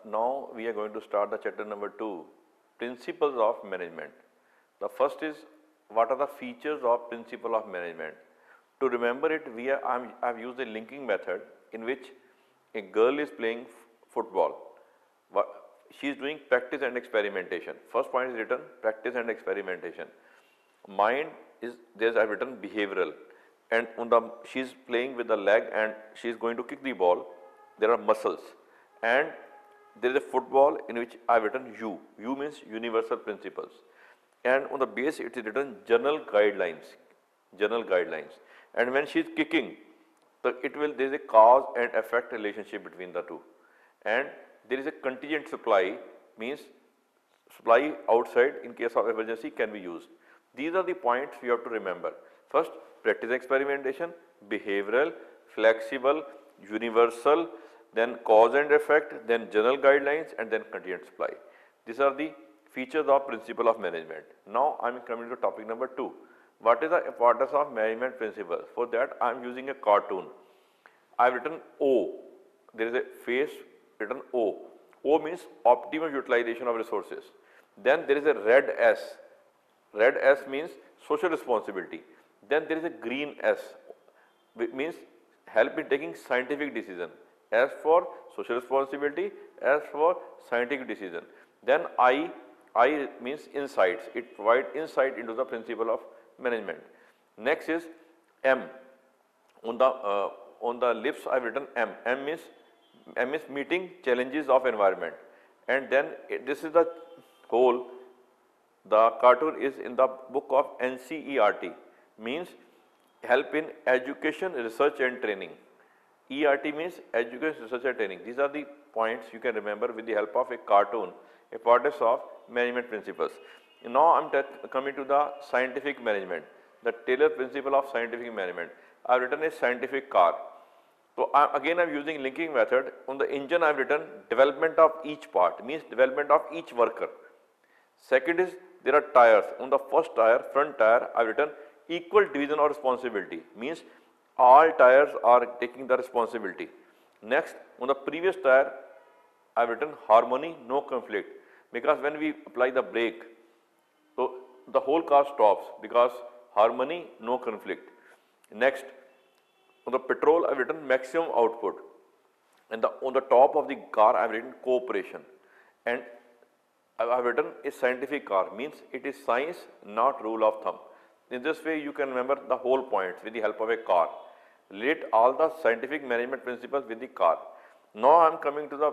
now we are going to start the chapter number 2, principles of management. The first is, what are the features of principle of management? To remember it, I have used a linking method in which a girl is playing football. She is doing practice and experimentation. First point is written practice and experimentation. Mind is, I have written behavioral, and she is playing with the leg and she is going to kick the ball. There are muscles, and there is a football in which I have written U. U means universal principles, and on the base it is written general guidelines. General guidelines, and when she is kicking, there is a cause and effect relationship between the two, and there is a contingent supply, means supply outside in case of emergency can be used. These are the points you have to remember. First, practice experimentation, behavioral, flexible, universal, then cause and effect, then general guidelines, and then contingent supply. These are the features of principle of management. Now I am coming to topic number 2. What is the importance of management principles? For that I am using a cartoon. I have written O. There is a face written O. O means optimum utilization of resources. Then there is a red S. Red S means social responsibility. Then there is a green S, which means help in taking scientific decision. S for social responsibility, S for scientific decision. Then I means insights. It provides insight into the principle of management. Next is M. On the lips I have written M. M is meeting challenges of environment. And then this is the whole. The cartoon is in the book of NCERT, means help in education, research and training. ERT means education, research and training. These are the points you can remember with the help of a cartoon, importance of management principles. Now I am coming to the scientific management, the Taylor principle of scientific management. I have written a scientific car. So again I am using linking method. On the engine I have written development of each part, means development of each worker. Second is there are tires. On the first tire, front tire, I have written equal division of responsibility, means all tires are taking the responsibility. Next, on the previous tire, I have written harmony, no conflict, because when we apply the brake, so the whole car stops because harmony, no conflict. Next, on the petrol, I have written maximum output, and on the top of the car, I have written cooperation, and I have written a scientific car, means it is science, not rule of thumb. In this way, you can remember the whole points with the help of a car. Relate all the scientific management principles with the car. Now I am coming to the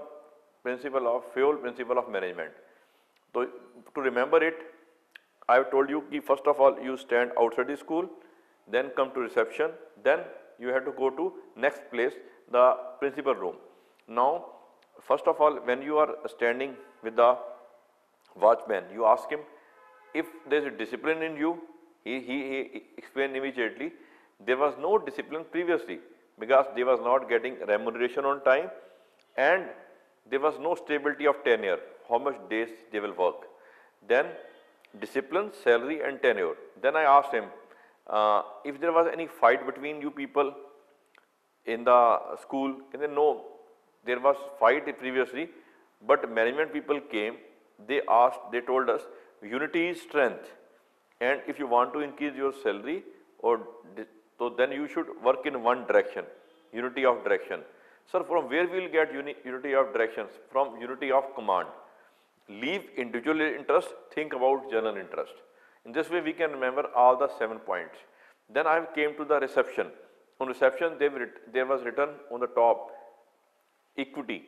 fuel principle of management. So to remember it, I have told you that first of all you stand outside the school, then come to reception, then you have to go to next place, the principal room. Now first of all, when you are standing with the watchman, you ask him if there is a discipline in you. He explained immediately there was no discipline previously because they was not getting remuneration on time and there was no stability of tenure, how much days they will work. Then discipline, salary and tenure. Then I asked him if there was any fight between you people in the school. And then no, there was fight previously, but management people came, they told us unity is strength, and if you want to increase your salary so then you should work in one direction, unity of direction. Sir, from where we will get unity of directions? From unity of command. Leave individual interest, think about general interest. In this way we can remember all the 7 points. Then I came to the reception. On reception there was written on the top equity,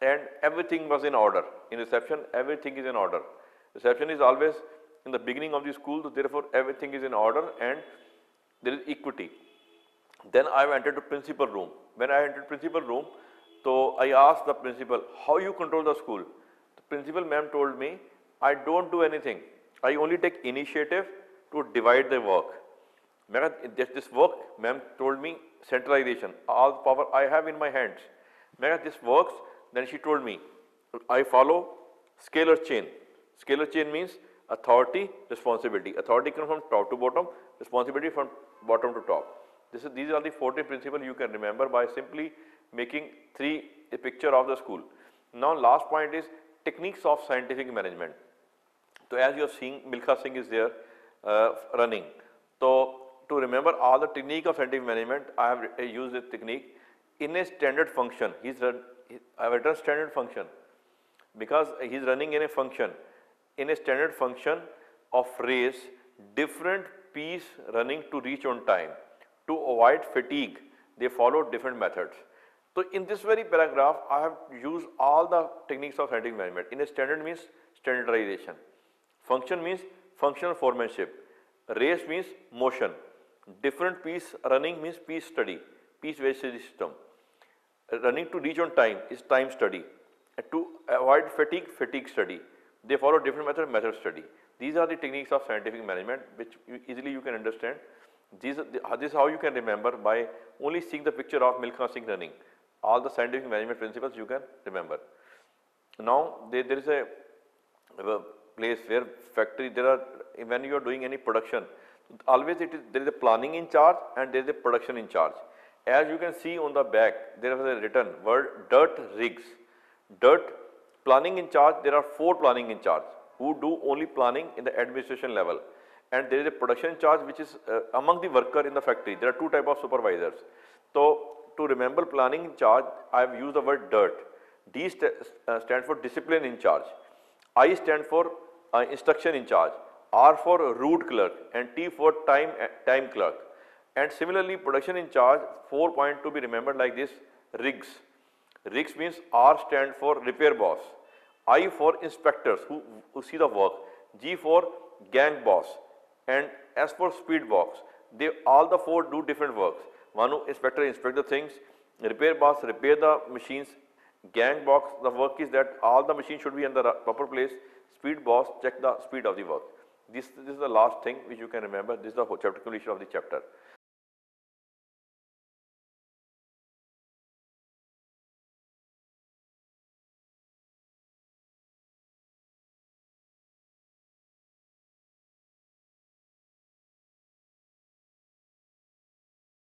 and everything was in order. In reception everything is in order. Reception is always in the beginning of the school, so therefore everything is in order and there is equity. Then I entered the principal room. When I entered principal room, so I asked the principal, how you control the school? The principal ma'am told me, I don't do anything. I only take initiative to divide the work. This work, ma'am told me, centralization, all power I have in my hands. This works, then she told me, I follow scalar chain. Scalar chain means authority, responsibility. Authority comes from top to bottom, responsibility from bottom to top. These are the 40 principles you can remember by simply making a picture of the school. Now last point is techniques of scientific management. So as you are seeing, Milkha Singh is there running. So to remember all the technique of scientific management, I have used this technique in a standard function. I have written standard function because he is running in a function. In a standard function of race, different P's running to reach on time. To avoid fatigue, they follow different methods. So in this very paragraph, I have used all the techniques of scientific management. In a standard means standardization. Function means functional foremanship. Race means motion. Different piece running means piece study, piece wastage system. Running to reach on time is time study. And to avoid fatigue, fatigue study. They follow different method study. These are the techniques of scientific management which easily you can understand. This is how you can remember by only seeing the picture of Milkha Singh running. All the scientific management principles you can remember. Now there is a place where factory, when you are doing any production, always there is a planning in charge and there is a production in charge. As you can see on the back, there is a written word dirt rigs. Dirt planning in charge, there are 4 planning in charge who do only planning in the administration level. And there is a production in charge which is among the worker in the factory. There are 2 types of supervisors. So to remember planning in charge, I have used the word dirt. D stands for discipline in charge. I stand for instruction in charge. R for route clerk and T for time clerk. And similarly, production in charge, 4 point to be remembered like this: rigs. Rigs means R stand for repair boss. I for inspectors who see the work. G for gang boss. And S for speed box. All the 4 do different works. One inspector inspect the things. Repair boss repair the machines. Gang box, the work is that all the machines should be in the proper place. Speed boss check the speed of the work. This is the last thing which you can remember. This is the chapter completion of the chapter.